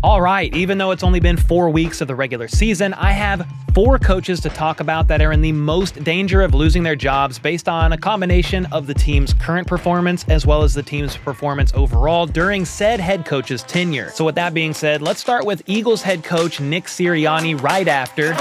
All right, even though it's only been 4 weeks of the regular season, I have 4 coaches to talk about that are in the most danger of losing their jobs based on a combination of the team's current performance as well as the team's performance overall during said head coach's tenure. So with that being said, let's start with Eagles head coach Nick Sirianni right after.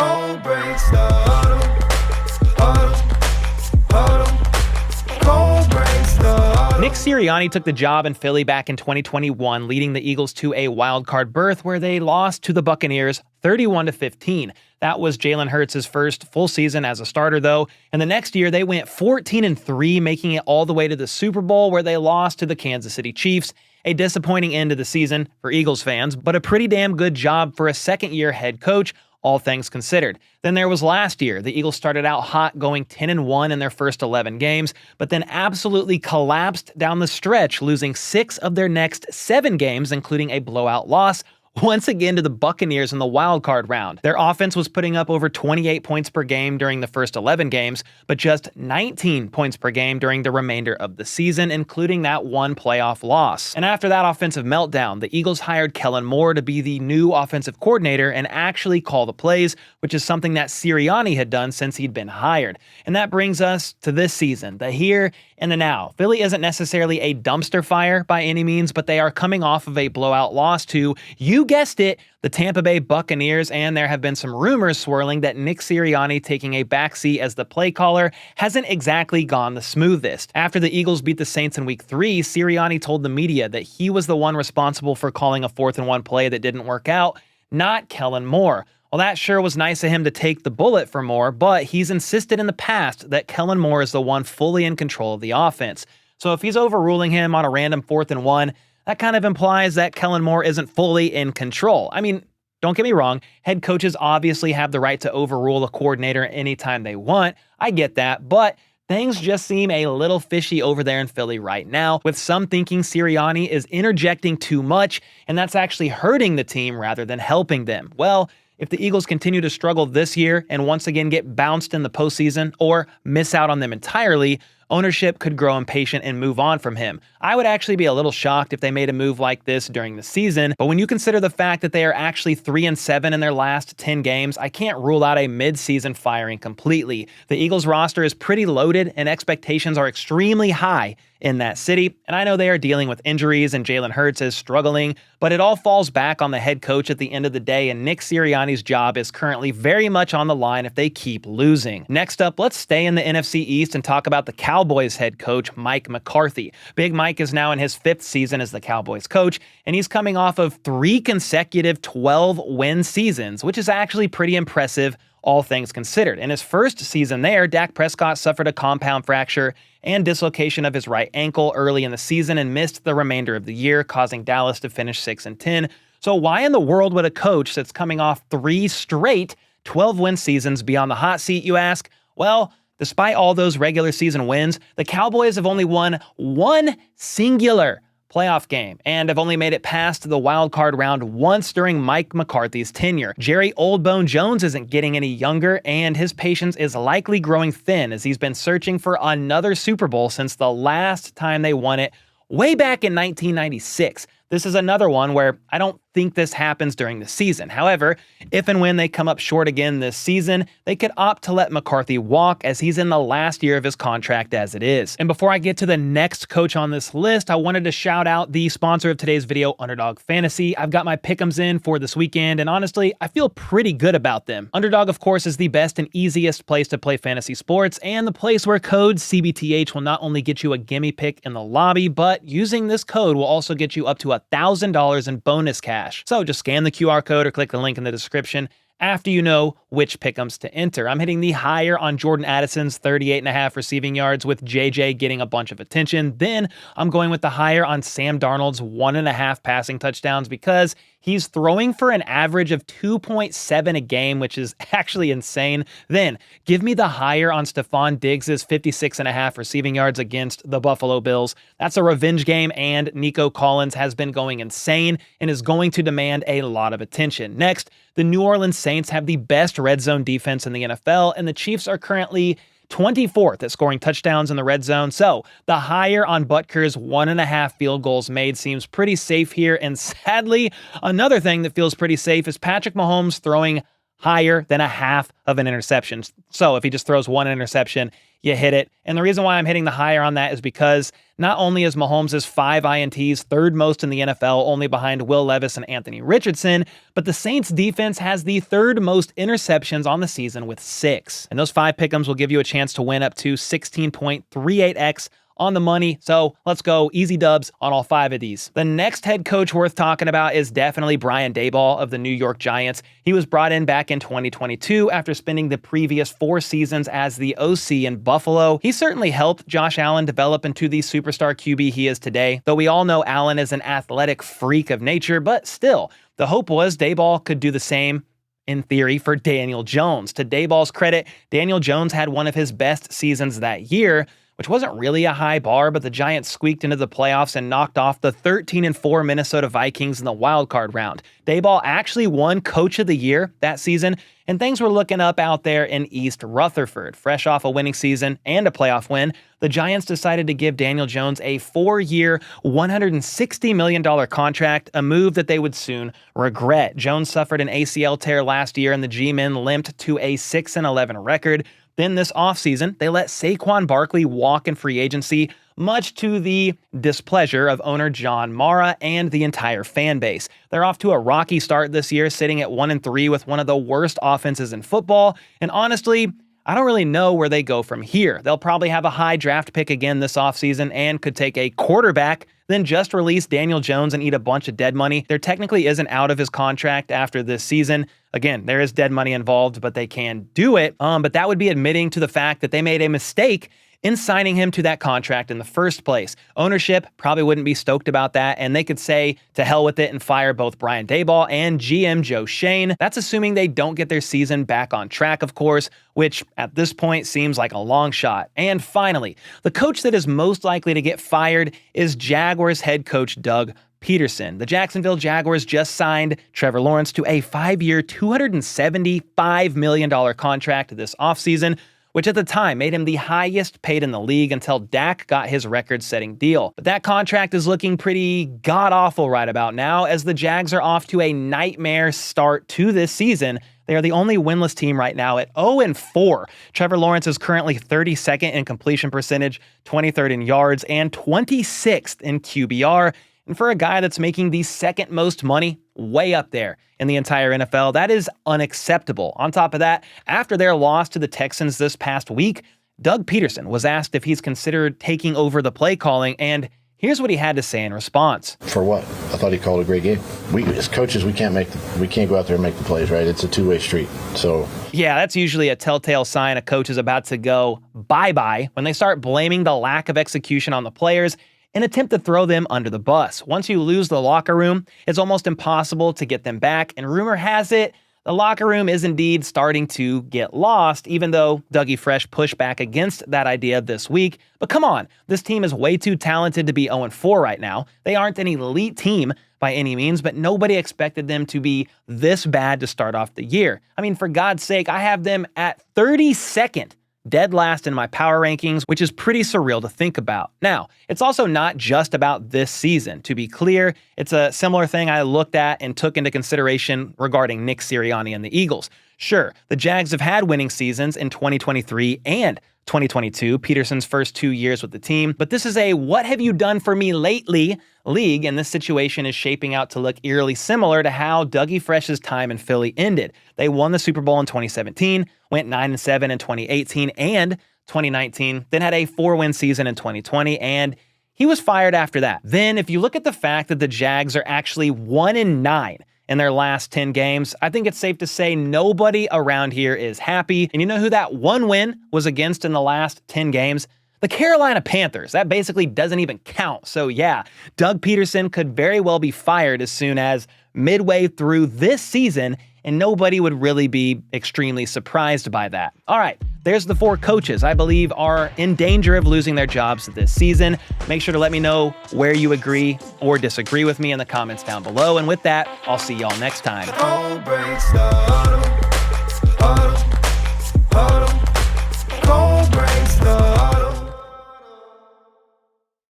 Nick Sirianni took the job in Philly back in 2021, leading the Eagles to a wild-card berth where they lost to the Buccaneers 31-15. That was Jalen Hurts' first full season as a starter, though, and the next year they went 14-3, making it all the way to the Super Bowl where they lost to the Kansas City Chiefs. A disappointing end to the season for Eagles fans, but a pretty damn good job for a second-year head coach, all things considered. Then there was last year. The Eagles started out hot, going 10-1 in their first 11 games, but then absolutely collapsed down the stretch, losing 6 of their next 7 games, including a blowout loss, once again to the Buccaneers in the wild card round. Their offense was putting up over 28 points per game during the first 11 games, but just 19 points per game during the remainder of the season, including that one playoff loss. And after that offensive meltdown, the Eagles hired Kellen Moore to be the new offensive coordinator and actually call the plays, which is something that Sirianni had done since he'd been hired. And that brings us to this season, the here and the now. Philly isn't necessarily a dumpster fire by any means, but they are coming off of a blowout loss to, you guessed it, the Tampa Bay Buccaneers, and there have been some rumors swirling that Nick Sirianni taking a backseat as the play caller hasn't exactly gone the smoothest. After the Eagles beat the Saints in Week 3, Sirianni told the media that he was the one responsible for calling a 4th-and-1 play that didn't work out, not Kellen Moore. Well, that sure was nice of him to take the bullet for Moore, but he's insisted in the past that Kellen Moore is the one fully in control of the offense. So if he's overruling him on a random 4th-and-1, that kind of implies that Kellen Moore isn't fully in control. I mean, don't get me wrong, head coaches obviously have the right to overrule a coordinator anytime they want. I get that, but things just seem a little fishy over there in Philly right now, with some thinking Sirianni is interjecting too much, and that's actually hurting the team rather than helping them. Well, if the Eagles continue to struggle this year and once again get bounced in the postseason or miss out on them entirely, ownership could grow impatient and move on from him. I would actually be a little shocked if they made a move like this during the season, but when you consider the fact that they are actually 3-7 in their last 10 games, I can't rule out a mid-season firing completely. The Eagles roster is pretty loaded and expectations are extremely high in that city, and I know they are dealing with injuries and Jalen Hurts is struggling, but it all falls back on the head coach at the end of the day, and Nick Sirianni's job is currently very much on the line if they keep losing. Next up, let's stay in the NFC East and talk about the Cowboys head coach, Mike McCarthy. Big Mike is now in his 5th season as the Cowboys coach, and he's coming off of 3 consecutive 12-win seasons, which is actually pretty impressive, all things considered. In his first season there, Dak Prescott suffered a compound fracture and dislocation of his right ankle early in the season and missed the remainder of the year, causing Dallas to finish 6-10. So why in the world would a coach that's coming off 3 straight 12-win seasons be on the hot seat, you ask? Well, despite all those regular season wins, the Cowboys have only won 1 singular playoff game and have only made it past the wild card round once during Mike McCarthy's tenure. Jerry Oldbone Jones isn't getting any younger, and his patience is likely growing thin as he's been searching for another Super Bowl since the last time they won it way back in 1996. This is another one where I don't think this happens during the season. However, if and when they come up short again this season, they could opt to let McCarthy walk as he's in the last year of his contract as it is. And before I get to the next coach on this list, I wanted to shout out the sponsor of today's video, Underdog Fantasy. I've got my pick'ems in for this weekend, and honestly, I feel pretty good about them. Underdog, of course, is the best and easiest place to play fantasy sports, and the place where code CBTH will not only get you a gimme pick in the lobby, but using this code will also get you up to $1,000 in bonus cash. So just scan the QR code or click the link in the description after you know which pick'ems to enter. I'm hitting the higher on Jordan Addison's 38.5 receiving yards with JJ getting a bunch of attention. Then I'm going with the higher on Sam Darnold's 1.5 passing touchdowns because he's throwing for an average of 2.7 a game, which is actually insane. Then give me the higher on Stephon Diggs' 56.5 receiving yards against the Buffalo Bills. That's a revenge game, and Nico Collins has been going insane and is going to demand a lot of attention. Next, the New Orleans Saints have the best red zone defense in the NFL, and the Chiefs are currently 24th at scoring touchdowns in the red zone. So the higher on Butker's 1.5 field goals made seems pretty safe here. And sadly, another thing that feels pretty safe is Patrick Mahomes throwing higher than a half of an interception. So if he just throws one interception, you hit it. And the reason why I'm hitting the higher on that is because not only is Mahomes' 5 INTs third most in the NFL, only behind Will Levis and Anthony Richardson, but the Saints defense has the third most interceptions on the season with 6. And those 5 pick'ems will give you a chance to win up to 16.38x on the money. So let's go easy dubs on all 5 of these. The next head coach worth talking about is definitely Brian Daboll of the New York Giants. He was brought in back in 2022 after spending the previous 4 seasons as the OC in Buffalo. He certainly helped Josh Allen develop into the superstar QB he is today, though we all know Allen is an athletic freak of nature, but still, the hope was Daboll could do the same in theory for Daniel Jones. To Daboll's credit, Daniel Jones had one of his best seasons that year, which wasn't really a high bar, but the Giants squeaked into the playoffs and knocked off the 13-4 Minnesota Vikings in the wildcard round. Daboll actually won Coach of the Year that season, and things were looking up out there in East Rutherford. Fresh off a winning season and a playoff win, the Giants decided to give Daniel Jones a 4-year, $160 million contract, a move that they would soon regret. Jones suffered an ACL tear last year, and the G-men limped to a 6-11 record. Then this offseason, they let Saquon Barkley walk in free agency, much to the displeasure of owner John Mara and the entire fan base. They're off to a rocky start this year, sitting at 1-3 with one of the worst offenses in football, and honestly, I don't really know where they go from here. They'll probably have a high draft pick again this offseason and could take a quarterback, then just release Daniel Jones and eat a bunch of dead money. There technically isn't out of his contract after this season. Again, there is dead money involved, but they can do it. But that would be admitting to the fact that they made a mistake in signing him to that contract in the first place. Ownership probably wouldn't be stoked about that, and they could say to hell with it and fire both Brian Daboll and GM Joe Schoen. That's assuming they don't get their season back on track, of course, which at this point seems like a long shot. And finally, the coach that is most likely to get fired is Jaguars head coach Doug Pederson. The Jacksonville Jaguars just signed Trevor Lawrence to a 5-year, $275 million contract this offseason, which at the time made him the highest paid in the league until Dak got his record-setting deal. But that contract is looking pretty god-awful right about now, as the Jags are off to a nightmare start to this season. They are the only winless team right now at 0-4. Trevor Lawrence is currently 32nd in completion percentage, 23rd in yards, and 26th in QBR. And for a guy that's making the second most money, way up there in the entire NFL, that is unacceptable. On top of that, after their loss to the Texans this past week, Doug Pederson was asked if he's considered taking over the play calling, and here's what he had to say in response. For what? I thought he called a great game. We as coaches, we can't go out there and make the plays, right? It's a two-way street. So yeah, that's usually a telltale sign a coach is about to go bye-bye when they start blaming the lack of execution on the players, an attempt to throw them under the bus. Once you lose the locker room, it's almost impossible to get them back, and rumor has it, the locker room is indeed starting to get lost, even though Dougie Fresh pushed back against that idea this week. But come on, this team is way too talented to be 0-4 right now. They aren't an elite team by any means, but nobody expected them to be this bad to start off the year. I mean, for God's sake, I have them at 32nd. Dead last in my power rankings, which is pretty surreal to think about. Now, it's also not just about this season. To be clear, it's a similar thing I looked at and took into consideration regarding Nick Sirianni and the Eagles. Sure, the Jags have had winning seasons in 2023 and 2022, Pederson's first 2 years with the team, but this is a what have you done for me lately league, and this situation is shaping out to look eerily similar to how Dougie Fresh's time in Philly ended. They won the Super Bowl in 2017, went 9-7 in 2018 and 2019, then had a 4-win season in 2020, and he was fired after that. Then, if you look at the fact that the Jags are actually 1-9 in their last 10 games, I think it's safe to say nobody around here is happy. And you know who that one win was against in the last 10 games? The Carolina Panthers. That basically doesn't even count. So yeah, Doug Pederson could very well be fired as soon as midway through this season, and nobody would really be extremely surprised by that. All right, there's the 4 coaches I believe are in danger of losing their jobs this season. Make sure to let me know where you agree or disagree with me in the comments down below. And with that, I'll see y'all next time.